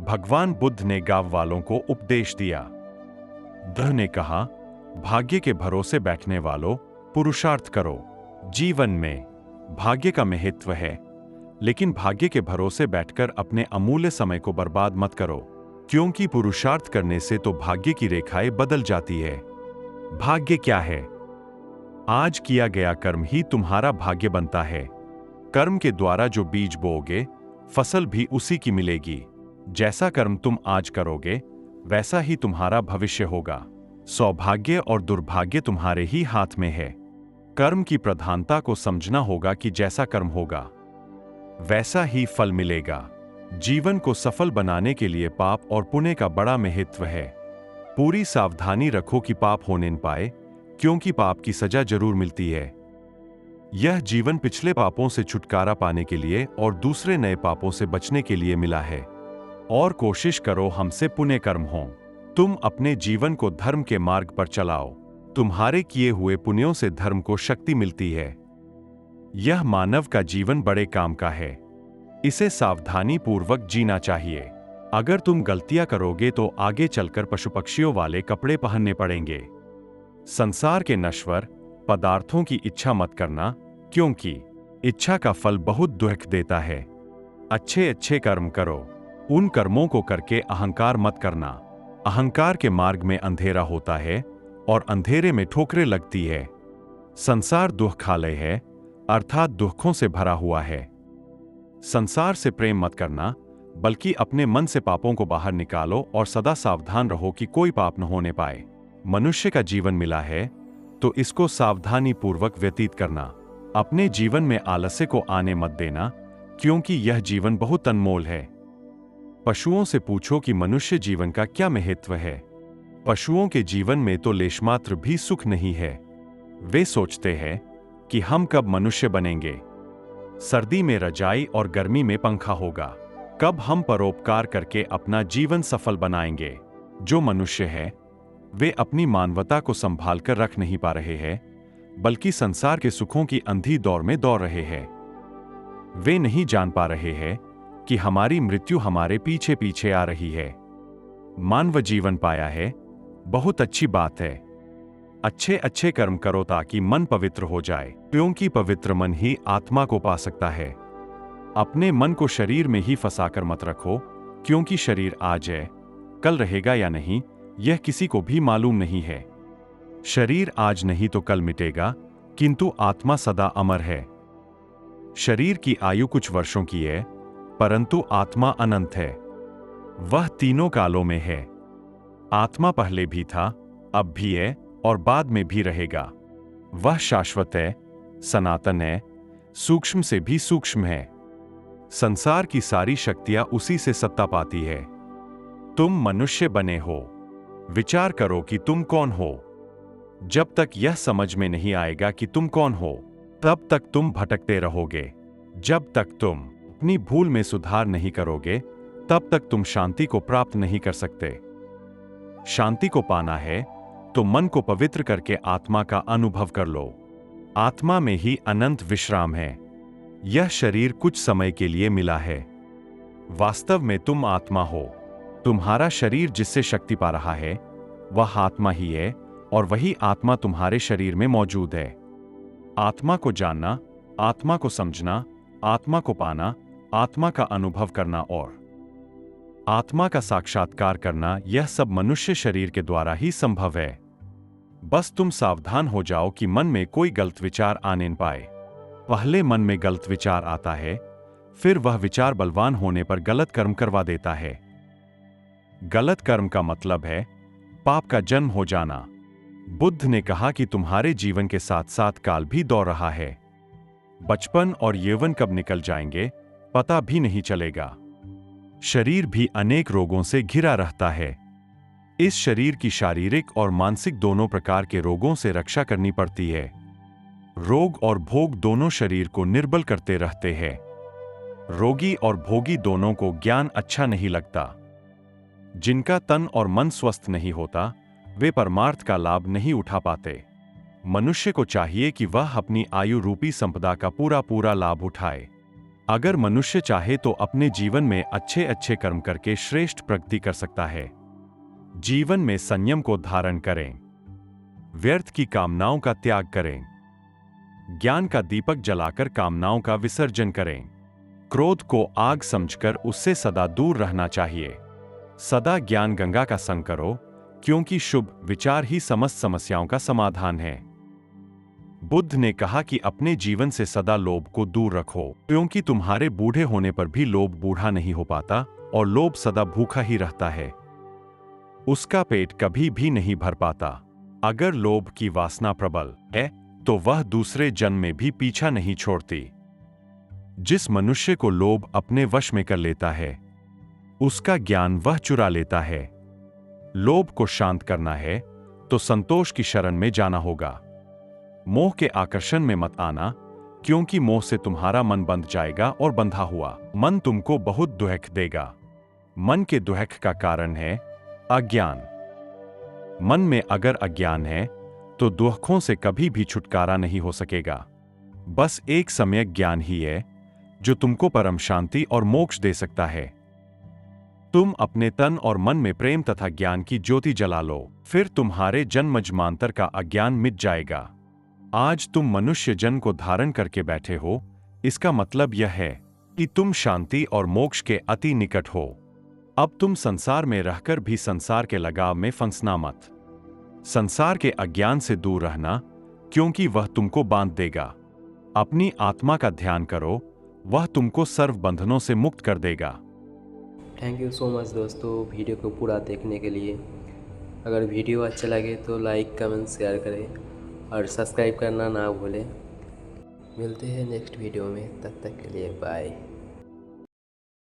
भगवान बुद्ध ने गांव वालों को उपदेश दिया। बुद्ध ने कहा, भाग्य के भरोसे बैठने वालों, पुरुषार्थ करो। जीवन में भाग्य का महत्व है, लेकिन भाग्य के भरोसे बैठकर अपने अमूल्य समय को बर्बाद मत करो, क्योंकि पुरुषार्थ करने से तो भाग्य की रेखाएं बदल जाती है। भाग्य क्या है? आज किया गया कर्म ही तुम्हारा भाग्य बनता है। कर्म के द्वारा जो बीज बोओगे, फसल भी उसी की मिलेगी। जैसा कर्म तुम आज करोगे, वैसा ही तुम्हारा भविष्य होगा। सौभाग्य और दुर्भाग्य तुम्हारे ही हाथ में है। कर्म की प्रधानता को समझना होगा कि जैसा कर्म होगा, वैसा ही फल मिलेगा। जीवन को सफल बनाने के लिए पाप और पुण्य का बड़ा महत्व है। पूरी सावधानी रखो कि पाप होने न पाए, क्योंकि पाप की सजा जरूर मिलती है। यह जीवन पिछले पापों से छुटकारा पाने के लिए और दूसरे नए पापों से बचने के लिए मिला है। और कोशिश करो हमसे पुण्य कर्म हो। तुम अपने जीवन को धर्म के मार्ग पर चलाओ। तुम्हारे किए हुए पुण्यों से धर्म को शक्ति मिलती है। यह मानव का जीवन बड़े काम का है। इसे सावधानी पूर्वक जीना चाहिए। अगर तुम गलतियां करोगे तो आगे चलकर पशु पक्षियों वाले कपड़े पहनने पड़ेंगे। संसार के नश्वर पदार्थों की इच्छा मत करना, क्योंकि इच्छा का फल बहुत दुख देता है। अच्छे अच्छे कर्म करो। उन कर्मों को करके अहंकार मत करना। अहंकार के मार्ग में अंधेरा होता है और अंधेरे में ठोकरें लगती है। संसार दुखालय है, अर्थात दुखों से भरा हुआ है। संसार से प्रेम मत करना, बल्कि अपने मन से पापों को बाहर निकालो और सदा सावधान रहो कि कोई पाप न होने पाए। मनुष्य का जीवन मिला है तो इसको सावधानी पूर्वक व्यतीत करना। अपने जीवन में आलस्य को आने मत देना, क्योंकि यह जीवन बहुत अनमोल है। पशुओं से पूछो कि मनुष्य जीवन का क्या महत्व है। पशुओं के जीवन में तो लेशमात्र भी सुख नहीं है। वे सोचते हैं कि हम कब मनुष्य बनेंगे, सर्दी में रजाई और गर्मी में पंखा होगा, कब हम परोपकार करके अपना जीवन सफल बनाएंगे। जो मनुष्य है वे अपनी मानवता को संभाल कर रख नहीं पा रहे हैं, बल्कि संसार के सुखों की अंधी दौड़ में दौड़ रहे हैं। वे नहीं जान पा रहे हैं कि हमारी मृत्यु हमारे पीछे पीछे आ रही है। मानव जीवन पाया है, बहुत अच्छी बात है। अच्छे अच्छे कर्म करो ताकि मन पवित्र हो जाए, क्योंकि पवित्र मन ही आत्मा को पा सकता है। अपने मन को शरीर में ही फंसाकर मत रखो, क्योंकि शरीर आज है, कल रहेगा या नहीं यह किसी को भी मालूम नहीं है। शरीर आज नहीं तो कल मिटेगा, किंतु आत्मा सदा अमर है। शरीर की आयु कुछ वर्षों की है, परंतु आत्मा अनंत है। वह तीनों कालों में है। आत्मा पहले भी था, अब भी है और बाद में भी रहेगा। वह शाश्वत है, सनातन है, सूक्ष्म से भी सूक्ष्म है। संसार की सारी शक्तियां उसी से सत्ता पाती है। तुम मनुष्य बने हो, विचार करो कि तुम कौन हो। जब तक यह समझ में नहीं आएगा कि तुम कौन हो, तब तक तुम भटकते रहोगे। जब तक तुम अपनी भूल में सुधार नहीं करोगे, तब तक तुम शांति को प्राप्त नहीं कर सकते। शांति को पाना है तो मन को पवित्र करके आत्मा का अनुभव कर लो। आत्मा में ही अनंत विश्राम है। यह शरीर कुछ समय के लिए मिला है। वास्तव में तुम आत्मा हो। तुम्हारा शरीर जिससे शक्ति पा रहा है वह आत्मा ही है, और वही आत्मा तुम्हारे शरीर में मौजूद है। आत्मा को जानना, आत्मा को समझना, आत्मा को पाना, आत्मा का अनुभव करना और आत्मा का साक्षात्कार करना, यह सब मनुष्य शरीर के द्वारा ही संभव है। बस तुम सावधान हो जाओ कि मन में कोई गलत विचार आने न पाए। पहले मन में गलत विचार आता है, फिर वह विचार बलवान होने पर गलत कर्म करवा देता है। गलत कर्म का मतलब है पाप का जन्म हो जाना। बुद्ध ने कहा कि तुम्हारे जीवन के साथ साथ काल भी दौड़ रहा है। बचपन और यौवन कब निकल जाएंगे पता भी नहीं चलेगा। शरीर भी अनेक रोगों से घिरा रहता है। इस शरीर की शारीरिक और मानसिक दोनों प्रकार के रोगों से रक्षा करनी पड़ती है। रोग और भोग दोनों शरीर को निर्बल करते रहते हैं। रोगी और भोगी दोनों को ज्ञान अच्छा नहीं लगता। जिनका तन और मन स्वस्थ नहीं होता, वे परमार्थ का लाभ नहीं उठा पाते। मनुष्य को चाहिए कि वह अपनी आयु रूपी संपदा का पूरा पूरा लाभ उठाए। अगर मनुष्य चाहे तो अपने जीवन में अच्छे अच्छे कर्म करके श्रेष्ठ प्रगति कर सकता है। जीवन में संयम को धारण करें। व्यर्थ की कामनाओं का त्याग करें। ज्ञान का दीपक जलाकर कामनाओं का विसर्जन करें। क्रोध को आग समझकर उससे सदा दूर रहना चाहिए। सदा ज्ञान गंगा का संग करो, क्योंकि शुभ विचार ही समस्त समस्याओं का समाधान है। बुद्ध ने कहा कि अपने जीवन से सदा लोभ को दूर रखो, क्योंकि तुम्हारे बूढ़े होने पर भी लोभ बूढ़ा नहीं हो पाता और लोभ सदा भूखा ही रहता है। उसका पेट कभी भी नहीं भर पाता। अगर लोभ की वासना प्रबल है तो वह दूसरे जन्म में भी पीछा नहीं छोड़ती। जिस मनुष्य को लोभ अपने वश में कर लेता है, उसका ज्ञान वह चुरा लेता है। लोभ को शांत करना है तो संतोष की शरण में जाना होगा। मोह के आकर्षण में मत आना, क्योंकि मोह से तुम्हारा मन बंध जाएगा और बंधा हुआ मन तुमको बहुत दुख देगा। मन के दुख का कारण है अज्ञान। मन में अगर अज्ञान है तो दुखों से कभी भी छुटकारा नहीं हो सकेगा। बस एक सम्यक ज्ञान ही है जो तुमको परम शांति और मोक्ष दे सकता है। तुम अपने तन और मन में प्रेम तथा ज्ञान की ज्योति जला लो, फिर तुम्हारे जन्म जन्मांतर का अज्ञान मिट जाएगा। आज तुम मनुष्य जन्म को धारण करके बैठे हो, इसका मतलब यह है कि तुम शांति और मोक्ष के अति निकट हो। अब तुम संसार में रहकर भी संसार के लगाव में फंसना मत। संसार के अज्ञान से दूर रहना, क्योंकि वह तुमको बांध देगा। अपनी आत्मा का ध्यान करो, वह तुमको सर्व बंधनों से मुक्त कर देगा। थैंक यू सो मच दोस्तों वीडियो को पूरा देखने के लिए। अगर वीडियो अच्छा लगे तो लाइक कमेंट शेयर करें और सब्सक्राइब करना ना भूलें। मिलते हैं नेक्स्ट वीडियो में, तब तक के लिए बाय।